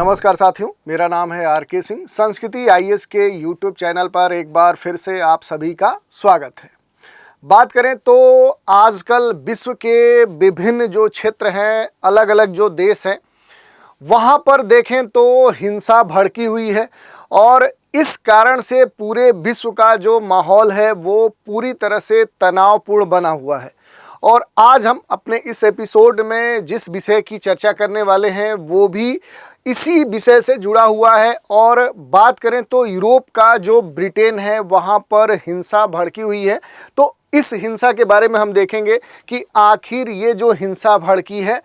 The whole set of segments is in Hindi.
नमस्कार साथियों, मेरा नाम है आर.के. सिंह। संस्कृति आईएएस के यूट्यूब चैनल पर एक बार फिर से आप सभी का स्वागत है। बात करें तो आजकल विश्व के विभिन्न जो क्षेत्र हैं, अलग अलग जो देश हैं, वहाँ पर देखें तो हिंसा भड़की हुई है और इस कारण से पूरे विश्व का जो माहौल है वो पूरी तरह से तनावपूर्ण बना हुआ है। और आज हम अपने इस एपिसोड में जिस विषय की चर्चा करने वाले हैं वो भी इसी विषय से जुड़ा हुआ है। और बात करें तो यूरोप का जो ब्रिटेन है वहाँ पर हिंसा भड़की हुई है। तो इस हिंसा के बारे में हम देखेंगे कि आखिर ये जो हिंसा भड़की है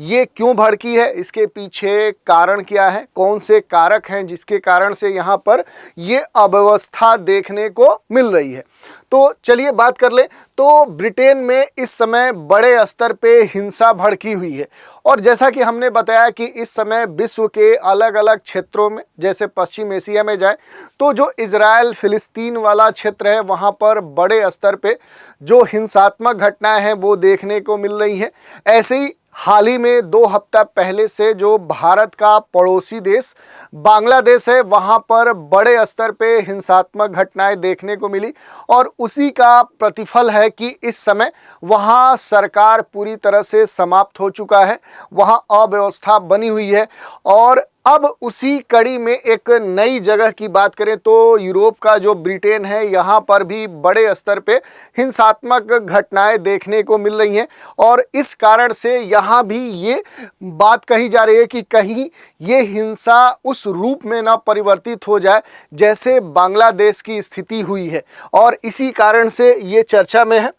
ये क्यों भड़की है, इसके पीछे कारण क्या है, कौन से कारक हैं जिसके कारण से यहाँ पर ये अव्यवस्था देखने को मिल रही है। तो चलिए बात कर ले। तो ब्रिटेन में इस समय बड़े स्तर पे हिंसा भड़की हुई है और जैसा कि हमने बताया कि इस समय विश्व के अलग अलग क्षेत्रों में, जैसे पश्चिम एशिया में जाए तो जो इजराइल फिलिस्तीन वाला क्षेत्र है वहाँ पर बड़े स्तर पे जो हिंसात्मक घटनाएं हैं वो देखने को मिल रही हैं। ऐसे ही हाल ही में 2 हफ्ता पहले से जो भारत का पड़ोसी देश बांग्लादेश है वहाँ पर बड़े स्तर पे हिंसात्मक घटनाएं देखने को मिली और उसी का प्रतिफल है कि इस समय वहाँ सरकार पूरी तरह से समाप्त हो चुका है, वहाँ अव्यवस्था बनी हुई है। और अब उसी कड़ी में एक नई जगह की बात करें तो यूरोप का जो ब्रिटेन है यहाँ पर भी बड़े स्तर पे हिंसात्मक घटनाएं देखने को मिल रही हैं और इस कारण से यहाँ भी ये बात कही जा रही है कि कहीं ये हिंसा उस रूप में ना परिवर्तित हो जाए जैसे बांग्लादेश की स्थिति हुई है और इसी कारण से ये चर्चा में है।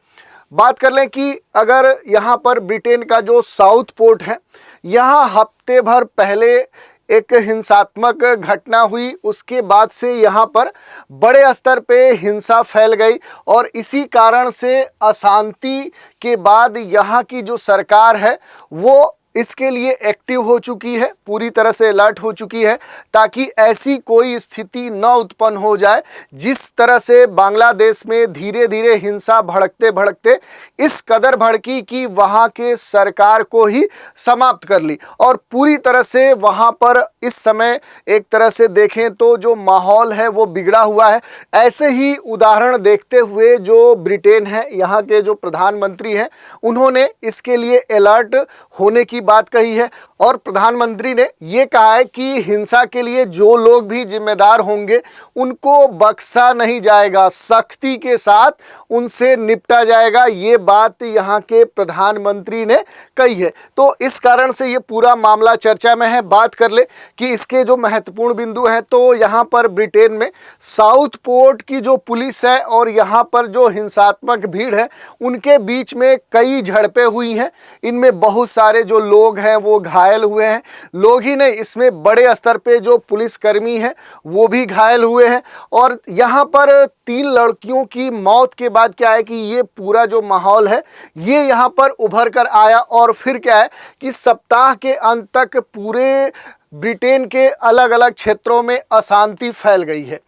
बात कर लें कि अगर यहाँ पर ब्रिटेन का जो साउथ पोर्ट है, यहाँ हफ्ते भर पहले एक हिंसात्मक घटना हुई, उसके बाद से यहाँ पर बड़े स्तर पे हिंसा फैल गई और इसी कारण से अशांति के बाद यहाँ की जो सरकार है वो इसके लिए एक्टिव हो चुकी है, पूरी तरह से अलर्ट हो चुकी है ताकि ऐसी कोई स्थिति न उत्पन्न हो जाए जिस तरह से बांग्लादेश में धीरे धीरे हिंसा भड़कते भड़कते इस कदर भड़की कि वहाँ के सरकार को ही समाप्त कर ली और पूरी तरह से वहाँ पर इस समय एक तरह से देखें तो जो माहौल है वो बिगड़ा हुआ है। ऐसे ही उदाहरण देखते हुए जो ब्रिटेन है, यहाँ के जो प्रधानमंत्री हैं, उन्होंने इसके लिए अलर्ट होने की बात कही है और प्रधानमंत्री ने ये कहा है कि हिंसा के लिए जो लोग भी जिम्मेदार होंगे उनको बख्शा नहीं जाएगा, सख्ती के साथ उनसे निपटा जाएगा। ये बात यहाँ के प्रधानमंत्री ने कही है। तो इस कारण से ये पूरा मामला चर्चा में है। बात कर ले कि इसके जो महत्वपूर्ण बिंदु हैं तो यहाँ पर ब्रिटेन में साउथ पोर्ट की जो पुलिस है और यहाँ पर जो हिंसात्मक भीड़ है उनके बीच में कई झड़पें हुई हैं। इनमें बहुत सारे जो लोग हैं वो घायल हुए हैं। लोग ही नहीं, इसमें बड़े स्तर पे जो पुलिसकर्मी हैं वो भी घायल हुए हैं। और यहाँ पर 3 लड़कियों की मौत के बाद क्या है कि ये पूरा जो माहौल है ये यहाँ पर उभर कर आया और फिर क्या है कि सप्ताह के अंत तक पूरे ब्रिटेन के अलग अलग क्षेत्रों में अशांति फैल गई है।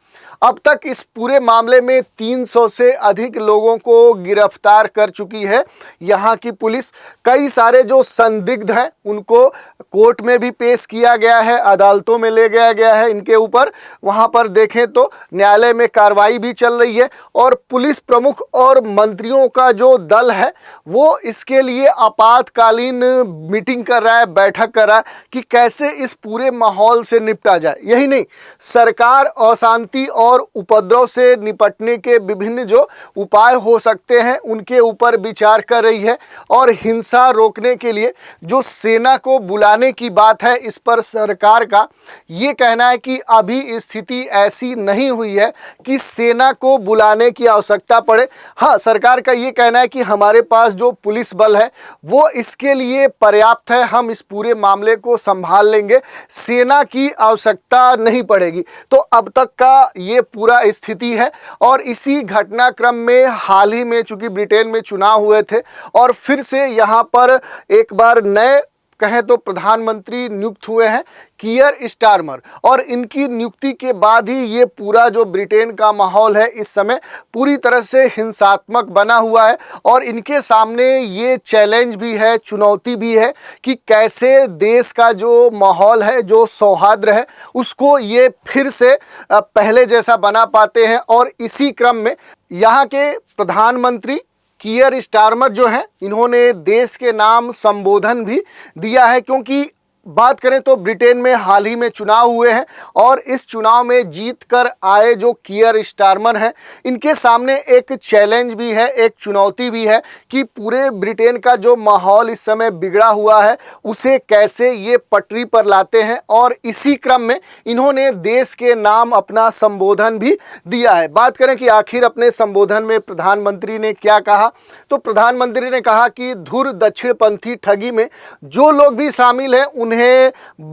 अब तक इस पूरे मामले में 300 से अधिक लोगों को गिरफ्तार कर चुकी है यहाँ की पुलिस। कई सारे जो संदिग्ध हैं उनको कोर्ट में भी पेश किया गया है, अदालतों में ले गया गया है इनके ऊपर। वहाँ पर देखें तो न्यायालय में कार्रवाई भी चल रही है और पुलिस प्रमुख और मंत्रियों का जो दल है वो इसके लिए आपातकालीन मीटिंग कर रहा है, बैठक कर रहा है कि कैसे इस पूरे माहौल से निपटा जाए। यही नहीं, सरकार अशांति और उपद्रव से निपटने के विभिन्न जो उपाय हो सकते हैं उनके ऊपर विचार कर रही है और हिंसा रोकने के लिए जो सेना को बुलाने की बात है इस पर सरकार का ये कहना है कि अभी स्थिति ऐसी नहीं हुई है कि सेना को बुलाने की आवश्यकता पड़े। हाँ, सरकार का ये कहना है कि हमारे पास जो पुलिस बल है वो इसके लिए पर्याप्त है, हम इस पूरे मामले को संभाल लेंगे, सेना की आवश्यकता नहीं पड़ेगी। तो अब तक का ये पूरा स्थिति है और इसी घटनाक्रम में हाल ही में चूंकि ब्रिटेन में चुनाव हुए थे और फिर से यहाँ पर एक बार नए कहें तो प्रधानमंत्री नियुक्त हुए हैं कीयर स्टारमर, और इनकी नियुक्ति के बाद ही ये पूरा जो ब्रिटेन का माहौल है इस समय पूरी तरह से हिंसात्मक बना हुआ है। और इनके सामने ये चैलेंज भी है, चुनौती भी है कि कैसे देश का जो माहौल है, जो सौहार्द है, उसको ये फिर से पहले जैसा बना पाते हैं। और इसी क्रम में यहाँ के प्रधानमंत्री कीयर स्टारमर जो हैं, इन्होंने देश के नाम संबोधन भी दिया है, क्योंकि बात करें तो ब्रिटेन में हाल ही में चुनाव हुए हैं और इस चुनाव में जीत कर आए जो कीयर स्टारमर हैं, इनके सामने एक चैलेंज भी है, एक चुनौती भी है कि पूरे ब्रिटेन का जो माहौल इस समय बिगड़ा हुआ है उसे कैसे ये पटरी पर लाते हैं। और इसी क्रम में इन्होंने देश के नाम अपना संबोधन भी दिया है। बात करें कि आखिर अपने संबोधन में प्रधानमंत्री ने क्या कहा, तो प्रधानमंत्री ने कहा कि धुर दक्षिणपंथी ठगी में जो लोग भी शामिल हैं उन्हें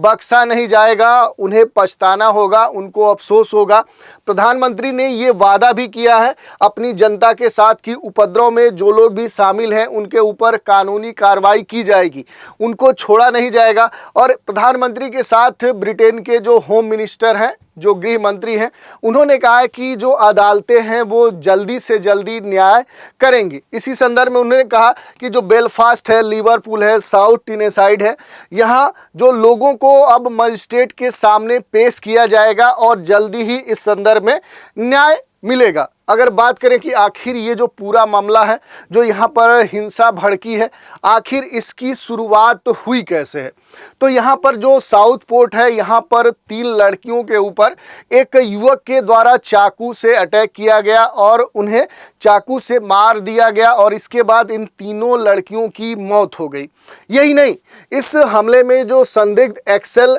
बख्शा नहीं जाएगा, उन्हें पछताना होगा, उनको अफसोस होगा। प्रधानमंत्री ने ये वादा भी किया है अपनी जनता के साथ कि उपद्रव में जो लोग भी शामिल हैं उनके ऊपर कानूनी कार्रवाई की जाएगी, उनको छोड़ा नहीं जाएगा। और प्रधानमंत्री के साथ ब्रिटेन के जो होम मिनिस्टर हैं, जो गृह मंत्री हैं, उन्होंने कहा है कि जो अदालतें हैं वो जल्दी से जल्दी न्याय करेंगी। इसी संदर्भ में उन्होंने कहा कि जो बेलफास्ट है, लिवरपूल है, साउथ टीनेसाइड है, यहाँ जो लोगों को अब मजिस्ट्रेट के सामने पेश किया जाएगा और जल्दी ही इस संदर्भ में न्याय मिलेगा। अगर बात करें कि आखिर ये जो पूरा मामला है, जो यहाँ पर हिंसा भड़की है, आखिर इसकी शुरुआत हुई कैसे है, तो यहाँ पर जो साउथ पोर्ट है, यहाँ पर 3 लड़कियों के ऊपर एक युवक के द्वारा चाकू से अटैक किया गया और उन्हें चाकू से मार दिया गया और इसके बाद इन तीनों लड़कियों की मौत हो गई। यही नहीं, इस हमले में जो संदिग्ध एक्सेल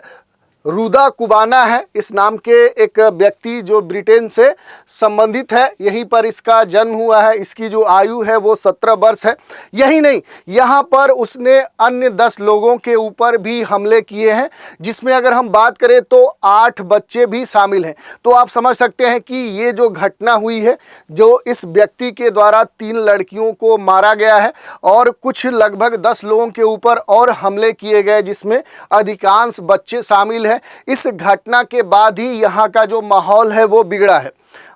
रुदा कुबाना है, इस नाम के एक व्यक्ति जो ब्रिटेन से संबंधित है, यहीं पर इसका जन्म हुआ है, इसकी जो आयु है वो 17 वर्ष है। यही नहीं, यहाँ पर उसने अन्य 10 लोगों के ऊपर भी हमले किए हैं, जिसमें अगर हम बात करें तो 8 बच्चे भी शामिल हैं। तो आप समझ सकते हैं कि ये जो घटना हुई है, जो इस व्यक्ति के द्वारा 3 लड़कियों को मारा गया है और कुछ लगभग 10 लोगों के ऊपर और हमले किए गए, जिसमें अधिकांश बच्चे शामिल हैं। इस घटना के बाद ही यहाँ का जो माहौल है वो बिगड़ा है।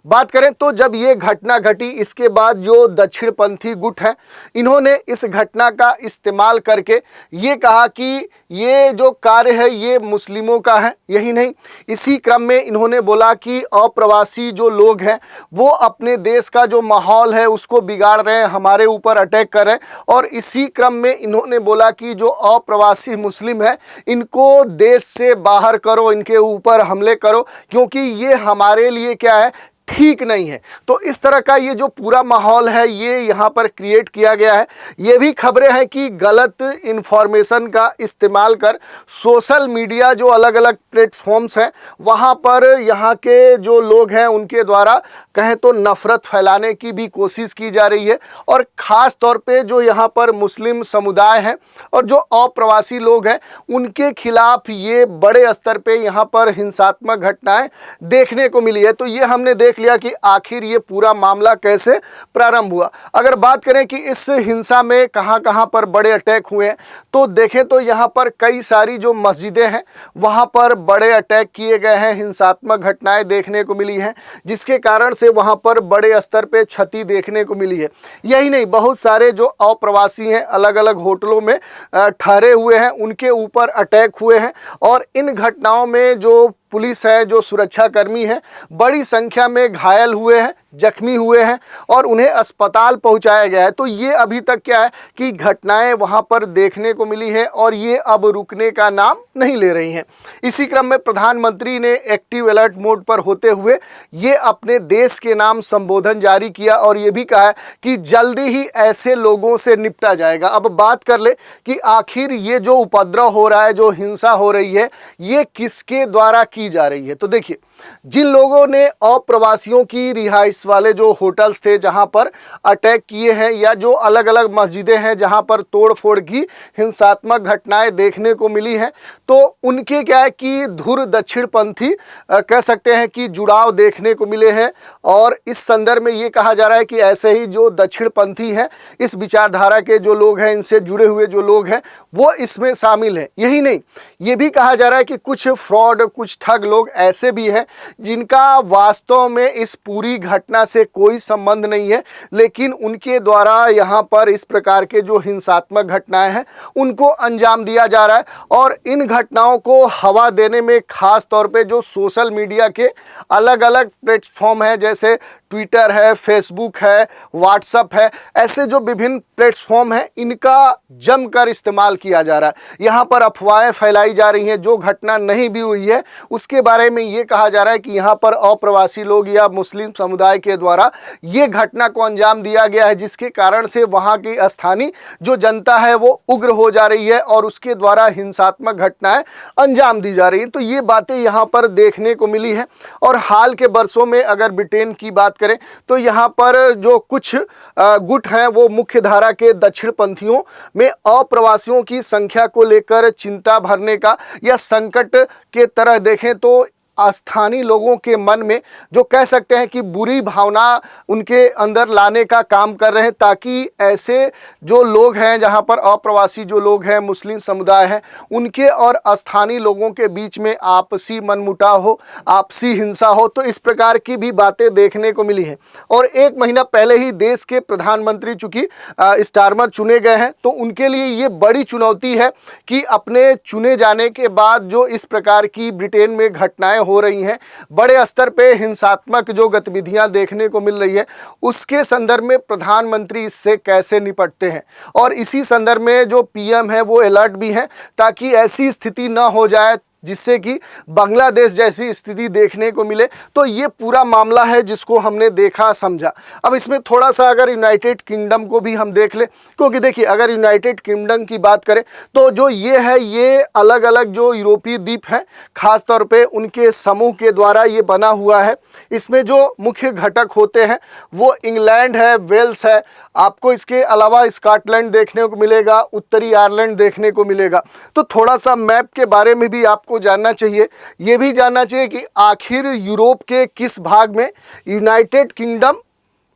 बात करें तो जब ये घटना घटी, इसके बाद जो दक्षिणपंथी गुट हैं, इन्होंने इस घटना का इस्तेमाल करके ये कहा कि ये जो कार्य है ये मुस्लिमों का है। यही नहीं, इसी क्रम में इन्होंने बोला कि अप्रवासी जो लोग हैं वो अपने देश का जो माहौल है उसको बिगाड़ रहे हैं, हमारे ऊपर अटैक कर रहे हैं। और इसी क्रम में इन्होंने बोला कि जो अप्रवासी मुस्लिम है इनको देश से बाहर करो, इनके ऊपर हमले करो, क्योंकि ये हमारे लिए क्या है, ठीक नहीं है। तो इस तरह का ये जो पूरा माहौल है ये यहाँ पर क्रिएट किया गया है। ये भी खबरें हैं कि गलत इन्फॉर्मेशन का इस्तेमाल कर सोशल मीडिया जो अलग अलग प्लेटफॉर्म्स हैं वहाँ पर यहाँ के जो लोग हैं उनके द्वारा कहें तो नफ़रत फैलाने की भी कोशिश की जा रही है। और ख़ास तौर पे जो यहाँ पर मुस्लिम समुदाय हैं और जो अप्रवासी लोग हैं उनके खिलाफ ये बड़े स्तर पे यहाँ पर हिंसात्मक घटनाएं देखने को मिली है। तो ये हमने देख लिया कि आखिर ये पूरा मामला कैसे प्रारंभ हुआ। अगर बात करें कि इस हिंसा में कहां-कहां पर बड़े अटैक हुए हैं, तो देखें तो यहाँ पर कई सारी जो मस्जिदें हैं वहाँ पर बड़े अटैक किए गए हैं, हिंसात्मक घटनाएं देखने को मिली हैं, जिसके कारण से वहाँ पर बड़े स्तर पे क्षति देखने को मिली है। यही नहीं, बहुत सारे जो अप्रवासी हैं अलग अलग होटलों में ठहरे हुए हैं, उनके ऊपर अटैक हुए हैं। और इन घटनाओं में जो पुलिस है, जो सुरक्षाकर्मी हैं, बड़ी संख्या में घायल हुए हैं, जख्मी हुए हैं और उन्हें अस्पताल पहुंचाया गया है। तो ये अभी तक क्या है कि घटनाएं वहां पर देखने को मिली हैं और ये अब रुकने का नाम नहीं ले रही हैं। इसी क्रम में प्रधानमंत्री ने एक्टिव अलर्ट मोड पर होते हुए ये अपने देश के नाम संबोधन जारी किया और ये भी कहा है कि जल्दी ही ऐसे लोगों से निपटा जाएगा। अब बात कर ले कि आखिर ये जो उपद्रव हो रहा है, जो हिंसा हो रही है, ये किसके द्वारा की जा रही है। तो देखिए, जिन लोगों ने अप्रवासियों की रिहाइश वाले जो होटल्स थे जहां पर अटैक किए हैं, या जो अलग अलग मस्जिदें हैं जहां पर तोड़ फोड़ की हिंसात्मक घटनाएं देखने को मिली हैं, तो उनके क्या है कि धुर दक्षिणपंथी कह सकते हैं कि जुड़ाव देखने को मिले हैं। और इस संदर्भ में ये कहा जा रहा है कि ऐसे ही जो दक्षिणपंथी हैं, इस विचारधारा के जो लोग हैं, इनसे जुड़े हुए जो लोग हैं, वो इसमें शामिल हैं। यही नहीं, ये भी कहा जा रहा है कि कुछ फ्रॉड, कुछ ठग लोग ऐसे भी हैं जिनका वास्तव में इस पूरी घटना से कोई संबंध नहीं है, लेकिन उनके द्वारा यहाँ पर इस प्रकार के जो हिंसात्मक घटनाएं हैं उनको अंजाम दिया जा रहा है। और इन घटनाओं को हवा देने में खास तौर पे जो सोशल मीडिया के अलग अलग प्लेटफॉर्म हैं, जैसे ट्विटर है, फेसबुक है, व्हाट्सएप है, ऐसे जो विभिन्न प्लेटफॉर्म हैं, इनका जमकर इस्तेमाल किया जा रहा है। यहाँ पर अफवाहें फैलाई जा रही हैं, जो घटना नहीं भी हुई है उसके बारे में ये कहा जा रहा है कि यहाँ पर अप्रवासी लोग या मुस्लिम समुदाय के द्वारा ये घटना को अंजाम दिया गया है, जिसके कारण से वहाँ की स्थानीय जो जनता है वो उग्र हो जा रही है और उसके द्वारा हिंसात्मक घटनाएं अंजाम दी जा रही हैं। तो ये बातें यहाँ पर देखने को मिली हैं। और हाल के वर्षों में अगर ब्रिटेन की बात करें तो यहाँ पर जो कुछ गुट हैं वो मुख्य धारा के दक्षिणपंथियों में अप्रवासियों की संख्या को लेकर चिंता भरने का या संकट के तरह देखें तो स्थानीय लोगों के मन में जो कह सकते हैं कि बुरी भावना उनके अंदर लाने का काम कर रहे हैं, ताकि ऐसे जो लोग हैं जहां पर अप्रवासी जो लोग हैं, मुस्लिम समुदाय हैं, उनके और स्थानीय लोगों के बीच में आपसी मनमुटाव हो, आपसी हिंसा हो। तो इस प्रकार की भी बातें देखने को मिली हैं। और 1 महीना पहले ही देश के प्रधानमंत्री चूँकि स्टारमर चुने गए हैं, तो उनके लिए ये बड़ी चुनौती है कि अपने चुने जाने के बाद जो इस प्रकार की ब्रिटेन में घटनाएं हो रही हैं, बड़े स्तर पे हिंसात्मक जो गतिविधियां देखने को मिल रही है, उसके संदर्भ में प्रधानमंत्री इससे कैसे निपटते हैं। और इसी संदर्भ में जो पीएम है वो अलर्ट भी हैं, ताकि ऐसी स्थिति न हो जाए जिससे कि बांग्लादेश जैसी स्थिति देखने को मिले। तो ये पूरा मामला है जिसको हमने देखा समझा। अब इसमें थोड़ा सा अगर यूनाइटेड किंगडम को भी हम देख लें, क्योंकि देखिए अगर यूनाइटेड किंगडम की बात करें तो जो ये है, ये अलग अलग जो यूरोपीय द्वीप हैं, खास तौर पे उनके समूह के द्वारा ये बना हुआ है। इसमें जो मुख्य घटक होते हैं वो इंग्लैंड है, वेल्स है, आपको इसके अलावा स्कॉटलैंड देखने को मिलेगा, उत्तरी आयरलैंड देखने को मिलेगा। तो थोड़ा सा मैप के बारे में भी आपको जानना चाहिए। ये भी जानना चाहिए कि आखिर यूरोप के किस भाग में यूनाइटेड किंगडम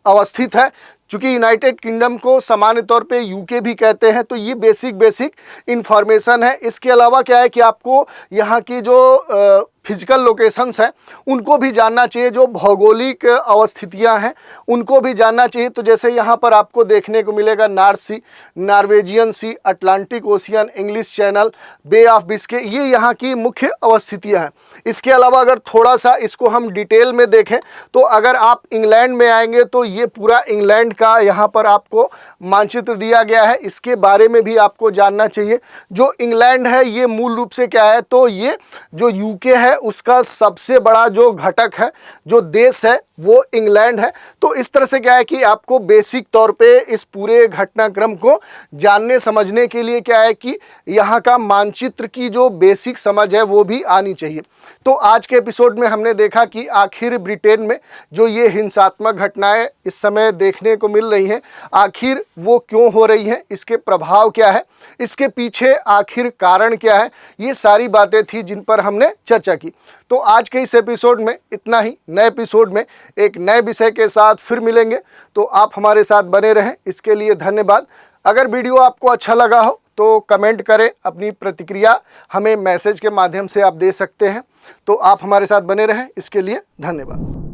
अवस्थित है। चूँकि यूनाइटेड किंगडम को सामान्य तौर पे यूके भी कहते हैं। तो ये बेसिक इंफॉर्मेशन है। इसके अलावा क्या है कि आपको यहाँ की जो फिजिकल लोकेशंस हैं उनको भी जानना चाहिए, जो भौगोलिक अवस्थितियाँ हैं उनको भी जानना चाहिए। तो जैसे यहाँ पर आपको देखने को मिलेगा north sea, Norwegian sea, Atlantic ocean, English channel, bay of Biscay, ये यहाँ की मुख्य अवस्थितियाँ हैं। इसके अलावा अगर थोड़ा सा इसको हम डिटेल में देखें तो अगर आप इंग्लैंड में आएंगे तो ये पूरा इंग्लैंड का यहाँ पर आपको मानचित्र दिया गया है, इसके बारे में भी आपको जानना चाहिए। जो इंग्लैंड है ये मूल रूप से क्या है, तो ये जो यूके है उसका सबसे बड़ा जो घटक है, जो देश है, वो इंग्लैंड है। तो इस तरह से क्या है कि आपको बेसिक तौर पे इस पूरे घटनाक्रम को जानने समझने के लिए क्या है कि यहाँ का मानचित्र की जो बेसिक समझ है वो भी आनी चाहिए। तो आज के एपिसोड में हमने देखा कि आखिर ब्रिटेन में जो ये हिंसात्मक घटनाएं इस समय देखने को मिल रही हैं, आखिर वो क्यों हो रही हैं, इसके प्रभाव क्या है, इसके पीछे आखिर कारण क्या है, ये सारी बातें थी जिन पर हमने चर्चा की। तो आज के इस एपिसोड में इतना ही। नए एपिसोड में एक नए विषय के साथ फिर मिलेंगे, तो आप हमारे साथ बने रहें, इसके लिए धन्यवाद। अगर वीडियो आपको अच्छा लगा हो तो कमेंट करें, अपनी प्रतिक्रिया हमें मैसेज के माध्यम से आप दे सकते हैं। तो आप हमारे साथ बने रहें, इसके लिए धन्यवाद।